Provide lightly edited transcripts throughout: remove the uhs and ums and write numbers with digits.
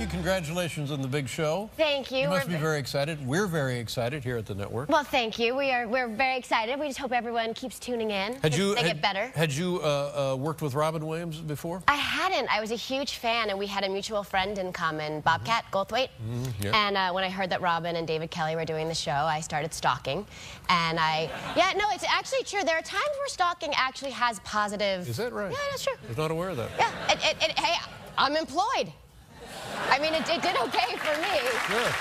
congratulations on the big show. Thank you. You must be very excited. We're very excited here at the network. Well, thank you. We're very excited. We just hope everyone keeps tuning in. They get better. Had you worked with Robin Williams before? I hadn't. I was a huge fan, and we had a mutual friend in common, Bobcat Goldthwait. Yeah. And when I heard that Robin and David Kelly were doing the show, I started stalking. And it's actually true. There are times where stalking actually has positive... Is that right? Yeah, that's true. I was not aware of that. Yeah. Hey, I'm employed. I mean, it did okay for me. Sure.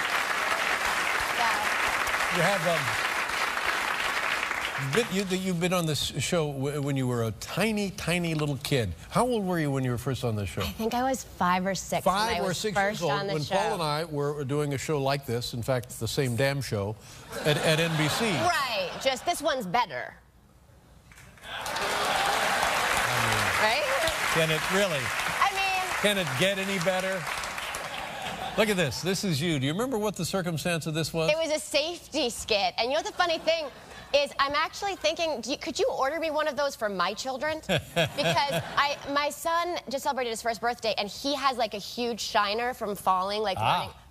Yeah. You've been on this show when you were a tiny, tiny little kid. How old were you when you were first on this show? I think I was 5 or 6. 5 or 6 years old when show. Paul and I were doing a show like this. In fact, the same damn show at NBC. Right. Just this one's better. Right? Can it really? I mean... Can it get any better? Look at this. This is you. Do you remember what the circumstance of this was? It was a safety skit. And you know what the funny thing is? I'm actually thinking, could you order me one of those for my children? Because my son just celebrated his first birthday, and he has like a huge shiner from falling, like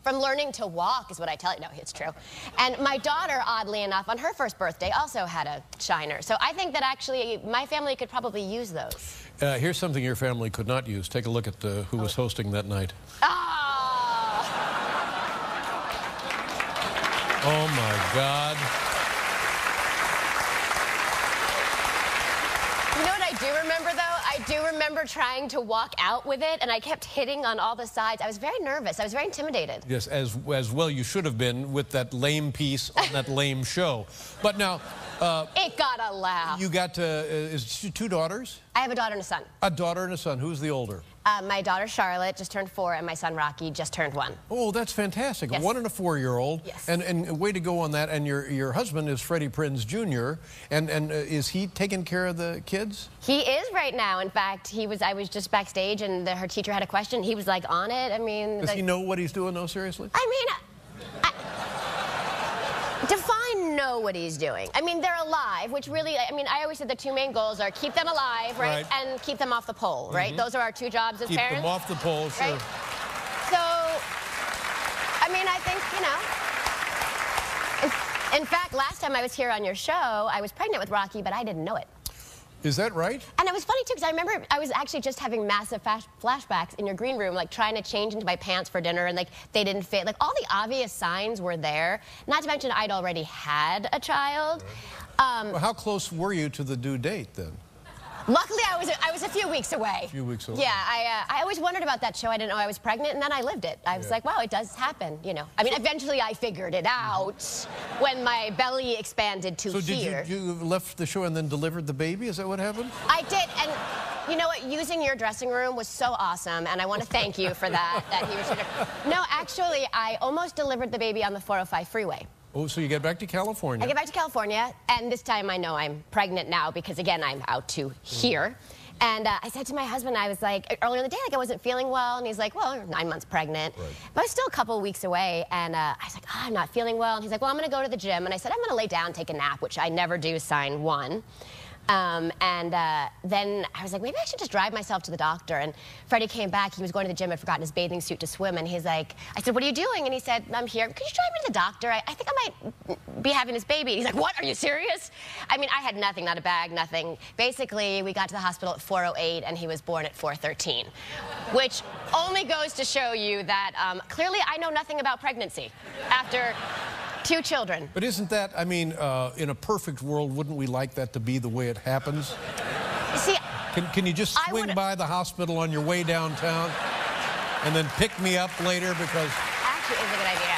from learning to walk is what I tell you. No, it's true. And my daughter, oddly enough, on her first birthday also had a shiner. So I think that actually my family could probably use those. Here's something your family could not use. Take a look at who was hosting that night. Oh, my God. You know what I do remember, though? I do remember trying to walk out with it, and I kept hitting on all the sides. I was very nervous. I was very intimidated. Yes, as well you should have been with that lame piece on that lame show. But now... it got a laugh. You got is 2 daughters? I have a daughter and a son. A daughter and a son. Who's the older? My daughter Charlotte just turned 4, and my son Rocky just turned 1. Oh, that's fantastic. Yes. A 1 and a 4-year-old. Yes. And way to go on that. And your husband is Freddie Prinze Jr. And is he taking care of the kids? He is right now. In fact, I was just backstage, and her teacher had a question. He was like on it. I mean, does he know what he's doing? No, seriously. I mean, define know what he's doing. I mean, they're alive, which really, I mean, I always said the 2 main goals are keep them alive, right? And keep them off the pole, right? Those are our 2 jobs as parents. Keep them off the pole, sure. Right? So, I mean, I think, in fact, last time I was here on your show, I was pregnant with Rocky, but I didn't know it. Is that right? And it was funny, too, because I remember I was actually just having massive flashbacks in your green room, like trying to change into my pants for dinner, and like they didn't fit. Like all the obvious signs were there. Not to mention I'd already had a child. Well, how close were you to the due date then? Luckily, I was a few weeks away. A few weeks away. Yeah, I always wondered about that show. I didn't know I was pregnant, and then I lived it. I was like, wow, it does happen, you know. I mean, eventually I figured it out when my belly expanded to here. So did you left the show and then delivered the baby? Is that what happened? I did, and you know what? Using your dressing room was so awesome, and I want to thank you for that. No, actually, I almost delivered the baby on the 405 freeway. Oh, so you get back to California. I get back to California, and this time I know I'm pregnant now because, again, I'm out to here. And I said to my husband, I was like, earlier in the day, like I wasn't feeling well, and he's like, well, you're 9 months pregnant. Right. But I was still a couple of weeks away, and I was like, oh, I'm not feeling well. And he's like, well, I'm going to go to the gym. And I said, I'm going to lay down, take a nap, which I never do, sign 1. Then I was like, maybe I should just drive myself to the doctor. And Freddie came back. He was going to the gym. Had forgotten his bathing suit to swim. And he's like, I said, what are you doing? And he said, I'm here. Could you drive me to the doctor? I think I might be having this baby. And he's like, what? Are you serious? I mean, I had nothing, not a bag, nothing. Basically, we got to the hospital at 4:08, and he was born at 4:13, which only goes to show you that clearly I know nothing about pregnancy after 2 children. But isn't that, I mean, in a perfect world, wouldn't we like that to be the way it happens? You see, can you just swing by the hospital on your way downtown and then pick me up later because... Actually, it's a good idea.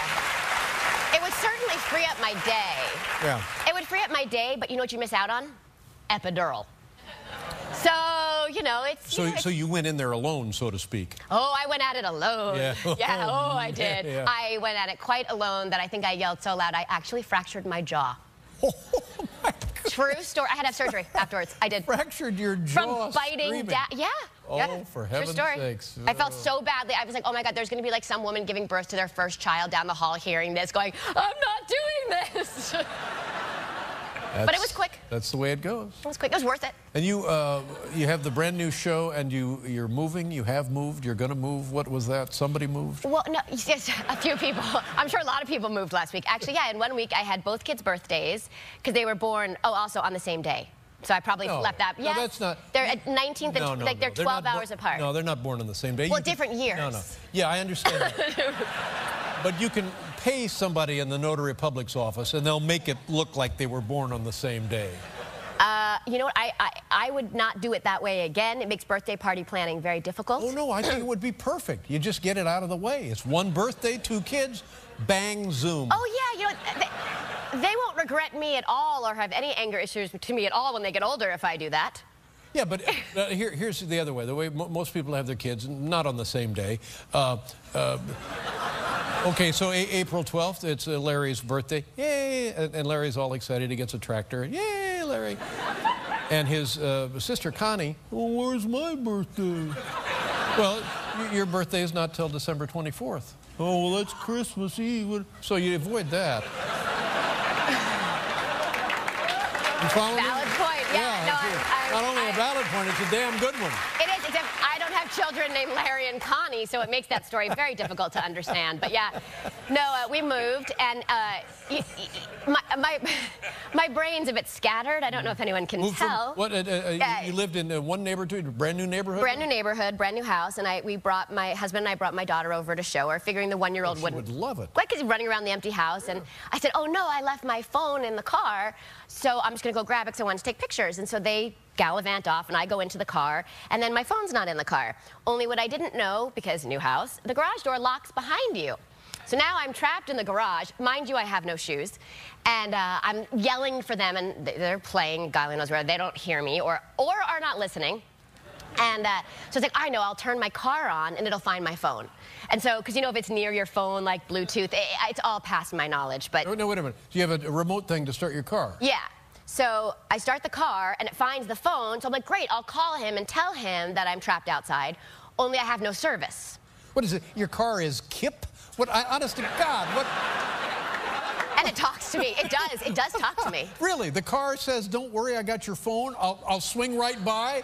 It would certainly free up my day. Yeah. It would free up my day, but you know what you miss out on? Epidural. So, you know, it's... So you went in there alone, so to speak. Oh, I went at it alone. Yeah. Yeah, oh, I did. Yeah. I went at it quite alone that I think I yelled so loud I actually fractured my jaw. Oh, my God. True story. I had to have surgery afterwards. I did. Fractured your jaw from biting down. Yeah. Oh, yeah. for heaven's sakes. I felt so badly. I was like, oh, my God, there's going to be like some woman giving birth to their first child down the hall hearing this going, I'm not doing this. But it was quick. That's the way it goes. It was quick. It was worth it. And you have the brand new show, and you're moving. You have moved. You're going to move. What was that? Somebody moved? Well, no, yes, a few people. I'm sure a lot of people moved last week. Actually, yeah, in 1 week I had both kids' birthdays because they were born, also on the same day. So I probably left that. Yeah, no, that's not. They're at 19th and like they're 12 hours apart. No, they're not born on the same day. Well, different years. No. Yeah, I understand that. But you can pay somebody in the notary public's office, and they'll make it look like they were born on the same day. You know what? I would not do it that way again. It makes birthday party planning very difficult. Oh, no, I think it would be perfect. You just get it out of the way. It's one birthday, 2 kids, bang, zoom. Oh, yeah, you know, they won't regret me at all or have any anger issues to me at all when they get older if I do that. Yeah, but here's the other way. The way most people have their kids, not on the same day. Okay, so April 12th, it's Larry's birthday. Yay! And Larry's all excited. He gets a tractor. Yay, Larry! And his sister, Connie, well, where's my birthday? Well, your birthday is not till December 24th. Oh, well, that's Christmas Eve. So you avoid that. You follow me? Valid point. Yeah, no, not only a valid point, it's a damn good one. It is, except I don't have children named Larry and Connie, so it makes that story very difficult to understand. But yeah, no, we moved, and my brain's a bit scattered. I don't know if anyone can tell. What? You lived in one neighborhood, a brand new neighborhood? Brand new neighborhood, brand new house, and my husband and I brought my daughter over to show her, figuring the 1-year-old would love it. Like, because he's running around the empty house, and I said, oh no, I left my phone in the car, so I'm just gonna go grab it because I wanted to take pictures. And so they gallivant off, and I go into the car, and then my phone's not in the car. Only what I didn't know, because new house, the garage door locks behind you. So now I'm trapped in the garage. Mind you, I have no shoes. And I'm yelling for them, and they're playing, God knows where, they don't hear me or are not listening. And so it's like, I know, I'll turn my car on, and it'll find my phone. And so, because you know, if it's near your phone, like Bluetooth, it's all past my knowledge. But no, wait a minute. Do you have a remote thing to start your car? Yeah. So I start the car, and it finds the phone. So I'm like, great, I'll call him and tell him that I'm trapped outside, only I have no service. What is it? Your car is KIP? What? Honest to God, what? And it talks to me. It does. It does talk to me. Really? The car says, "Don't worry, I got your phone. I'll swing right by.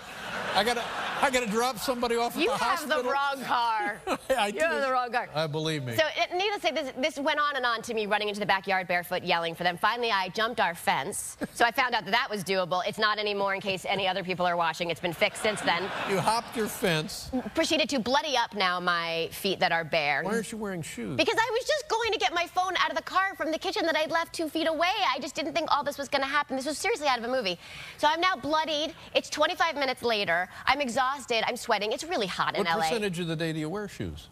I gotta drop somebody off at the hospital." You have the wrong car. You have the wrong car. Believe me. So needless to say, this went on and on to me running into the backyard barefoot, yelling for them. Finally, I jumped our fence. So I found out that was doable. It's not anymore in case any other people are watching. It's been fixed since then. You hopped your fence. Proceeded to bloody up now my feet that are bare. Why aren't you wearing shoes? Because I was just going to get my phone out of the car from the kitchen that I'd left 2 feet away. I just didn't think all this was going to happen. This was seriously out of a movie. So I'm now bloodied. It's 25 minutes later. I'm exhausted. I'm sweating. It's really hot in LA. What percentage of the day do you wear shoes?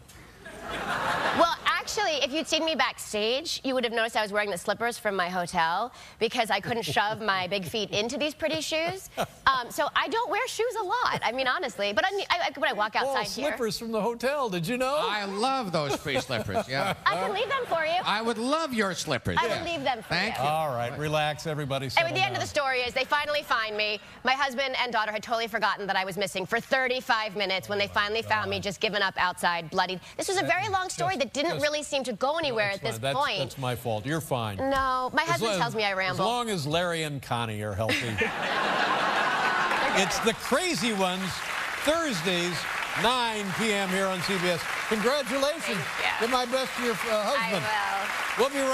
Well, actually, if you'd seen me backstage, you would have noticed I was wearing the slippers from my hotel because I couldn't shove my big feet into these pretty shoes. So I don't wear shoes a lot. I mean, honestly. But when I walk outside here... slippers from the hotel. Did you know? I love those free slippers, yeah. I can leave them for you. I would love your slippers. I would leave them for you. Thank you. All right, relax, everybody. Anyway, the end of the story is they finally find me. My husband and daughter had totally forgotten that I was missing for 35 minutes when they finally found me, just given up outside, bloodied. This was a very long story that didn't really seem to go anywhere at this point. That's my fault. You're fine. No, my husband tells me I ramble. As long as Larry and Connie are healthy. It's The Crazy Ones, Thursdays, 9 p.m. here on CBS. Congratulations. Give my best to your husband. I will. We'll be right